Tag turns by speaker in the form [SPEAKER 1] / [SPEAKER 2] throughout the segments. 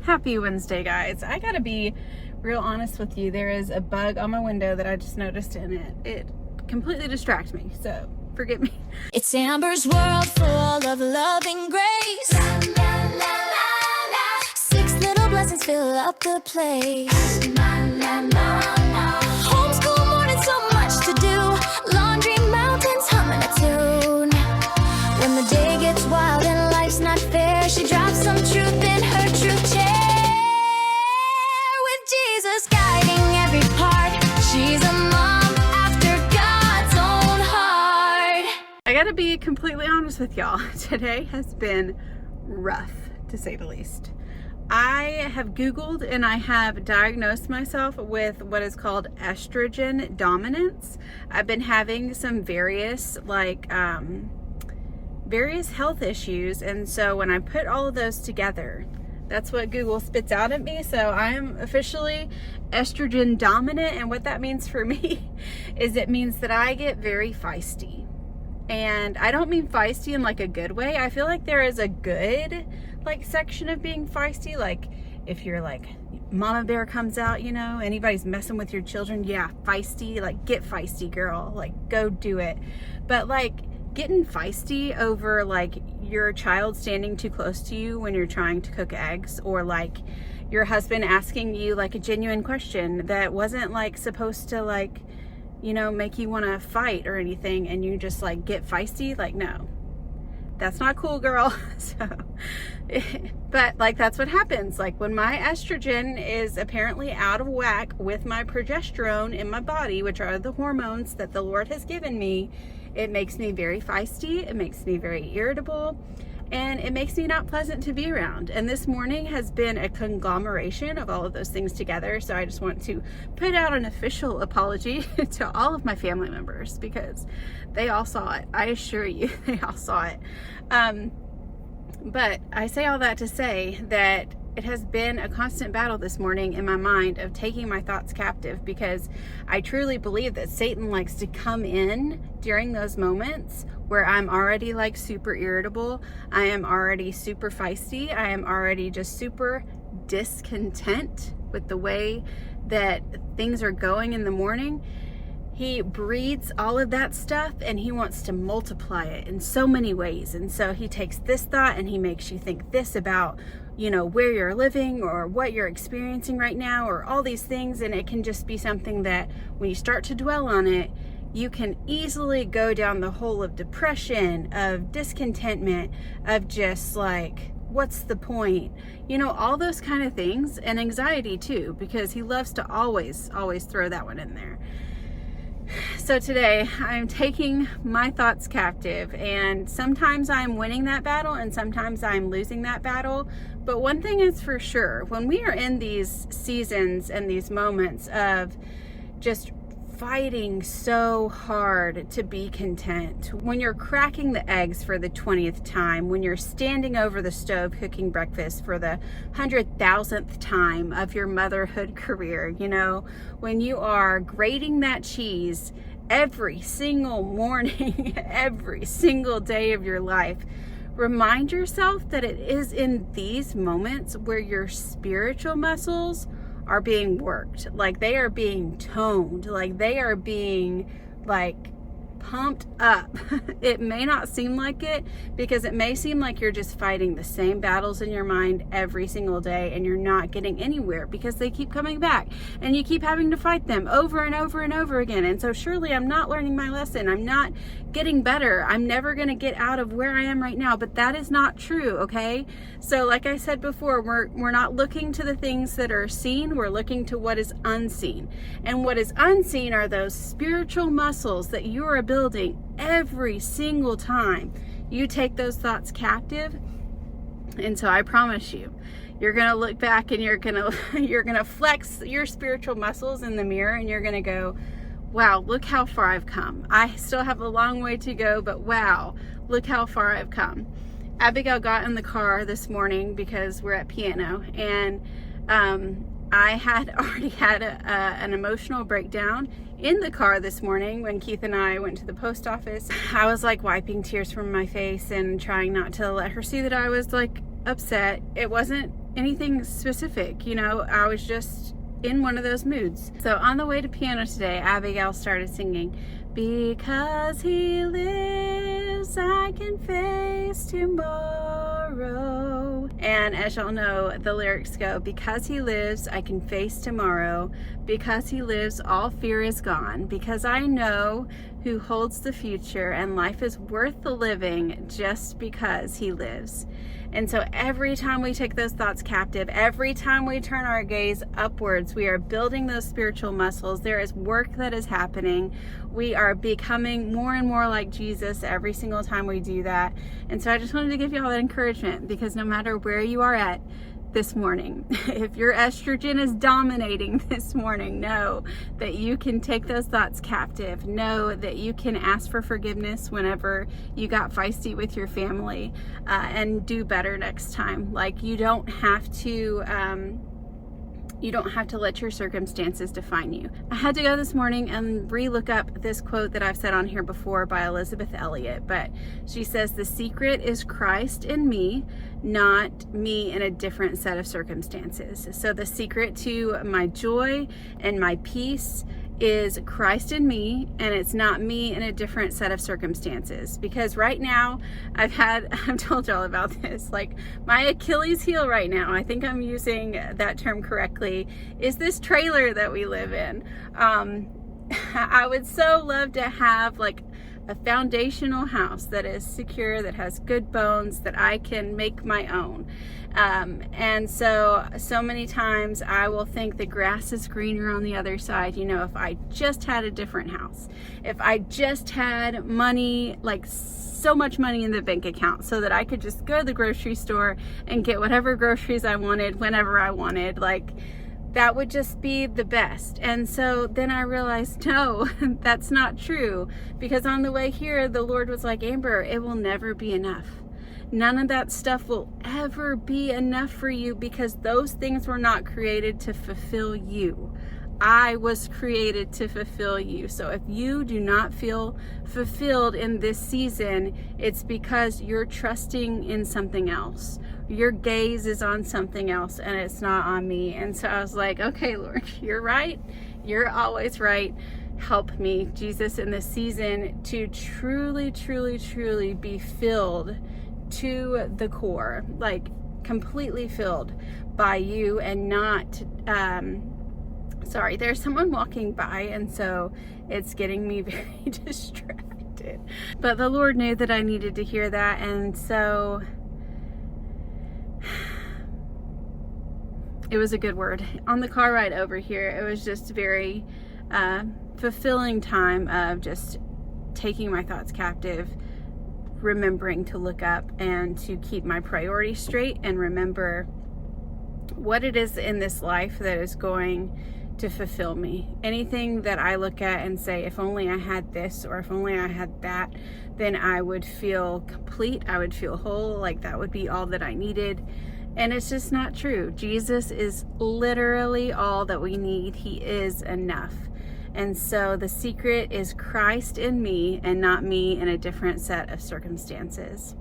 [SPEAKER 1] Happy Wednesday, guys. I gotta be real honest with you. There is a bug on my window that I just noticed in it. It completely distracts me, so forgive me.
[SPEAKER 2] It's Amber's world full of loving grace. La, la, la, la, la. 6 little blessings fill up the place. La, la, la, la. Homeschool morning, so much to do. Laundry mountains humming a tune. When the day gets wild and life's not fair, she drops some truth in her truth chair. With Jesus guiding every part, she's a mom after God's own heart.
[SPEAKER 1] I gotta be completely honest with y'all. Today has been rough, to say the least. I have Googled and I have diagnosed myself with what is called estrogen dominance. I've been having some various health issues, and so when I put all of those together, that's what Google spits out at me. So I am officially estrogen dominant, and what that means for me is it means that I get very feisty. And I don't mean feisty in like a good way. I feel like there is a good section of being feisty. Like if you're like mama bear comes out, you know, anybody's messing with your children, yeah, feisty, like get feisty, girl, like go do it. But like getting feisty over like your child standing too close to you when you're trying to cook eggs, or like your husband asking you like a genuine question that wasn't like supposed to like, you know, make you want to fight or anything, and you just like get feisty, like no, that's not cool, girl. So but like that's what happens like when my estrogen is apparently out of whack with my progesterone in my body, which are the hormones that the Lord has given me. It makes me very feisty, it makes me very irritable, and it makes me not pleasant to be around. And this morning has been a conglomeration of all of those things together. So I just want to put out an official apology to all of my family members, because they all saw it. I assure you, they all saw it. But I say all that to say that it has been a constant battle this morning in my mind of taking my thoughts captive, because I truly believe that Satan likes to come in during those moments where I'm already like super irritable, I am already super feisty, I am already just super discontent with the way that things are going in the morning. He breeds all of that stuff and he wants to multiply it in so many ways. And so he takes this thought and he makes you think this about, you know, where you're living or what you're experiencing right now, or all these things. And it can just be something that when you start to dwell on it, you can easily go down the hole of depression, of discontentment, of just like, what's the point? You know, all those kind of things, and anxiety too, because he loves to always throw that one in there. So today I'm taking my thoughts captive, and sometimes I'm winning that battle and sometimes I'm losing that battle. But one thing is for sure, when we are in these seasons and these moments of just fighting so hard to be content, when you're cracking the eggs for the 20th time, when you're standing over the stove cooking breakfast for the 100,000th time of your motherhood career, you know, when you are grating that cheese every single morning, every single day of your life, remind yourself that it is in these moments where your spiritual muscles are being worked, like they are being toned, like they are being like pumped up. It may not seem like it, because it may seem like you're just fighting the same battles in your mind every single day and you're not getting anywhere because they keep coming back and you keep having to fight them over and over and over again. And so surely I'm not learning my lesson, I'm not getting better, I'm never going to get out of where I am right now. But that is not true, okay? So like I said before, we're not looking to the things that are seen, we're looking to what is unseen. And what is unseen are those spiritual muscles that you are building every single time you take those thoughts captive. And so I promise you, you're gonna look back and you're gonna flex your spiritual muscles in the mirror, and you're gonna go, wow, look how far I've come. I still have a long way to go, but wow, look how far I've come. Abigail got in the car this morning because we're at piano, and I had already had an emotional breakdown in the car this morning when Keith and I went to the post office. I was like wiping tears from my face and trying not to let her see that I was like upset. It wasn't anything specific. You know, I was just in one of those moods. So on the way to piano today, Abigail started singing, "Because he lives, I can face tomorrow." And as y'all know, the lyrics go, "Because he lives, I can face tomorrow. Because he lives, all fear is gone. Because I know who holds the future, and life is worth the living just because he lives." And so every time we take those thoughts captive, every time we turn our gaze upwards, we are building those spiritual muscles. There is work that is happening. We are becoming more and more like Jesus every single time we do that. And so I just wanted to give you all that encouragement, because no matter where you are at this morning, if your estrogen is dominating this morning, know that you can take those thoughts captive. Know that you can ask for forgiveness whenever you got feisty with your family, and do better next time. Like, you don't have to let your circumstances define you. I had to go this morning and re-look up this quote that I've said on here before by Elizabeth Elliot, but she says, "The secret is Christ in me, not me in a different set of circumstances." So the secret to my joy and my peace is Christ in me, and it's not me in a different set of circumstances. Because right now I've told y'all about this, like my Achilles heel right now, I think I'm using that term correctly, is this trailer that we live in. I would so love to have like a foundational house that is secure, that has good bones, that I can make my own. And so many times I will think the grass is greener on the other side. You know, if I just had a different house, if I just had money, like so much money in the bank account, so that I could just go to the grocery store and get whatever groceries I wanted whenever I wanted, like that would just be the best. And so then I realized, no, that's not true. Because on the way here, the Lord was like, "Amber, it will never be enough. None of that stuff will ever be enough for you, because those things were not created to fulfill you. I was created to fulfill you. So if you do not feel fulfilled in this season, it's because you're trusting in something else. Your gaze is on something else, and it's not on me." And so I was like, okay, Lord, you're right. You're always right. Help me, Jesus, in this season to truly, truly, truly be filled to the core, like completely filled by you, and not, sorry, there's someone walking by, and so it's getting me very distracted. But the Lord knew that I needed to hear that, and so it was a good word. On the car ride over here, it was just very fulfilling time of just taking my thoughts captive, remembering to look up and to keep my priorities straight, and remember what it is in this life that is going to fulfill me. Anything that I look at and say, if only I had this, or if only I had that, then I would feel complete, I would feel whole, like that would be all that I needed. And it's just not true. Jesus is literally all that we need. He is enough. And so the secret is Christ in me, and not me in a different set of circumstances.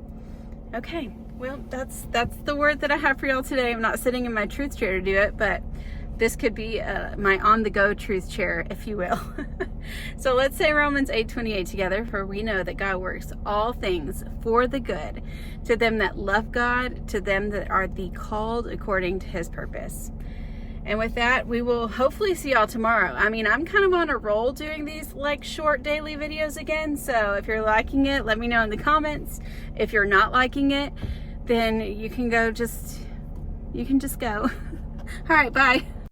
[SPEAKER 1] Okay, well, that's the word that I have for y'all today. I'm not sitting in my truth chair to do it, but this could be my on-the-go truth chair, if you will. So let's say Romans 8:28 together. "For we know that God works all things for the good, to them that love God, to them that are the called according to his purpose." And with that, we will hopefully see y'all tomorrow. I mean, I'm kind of on a roll doing these like short daily videos again. So if you're liking it, let me know in the comments. If you're not liking it, then you can just go. All right, bye.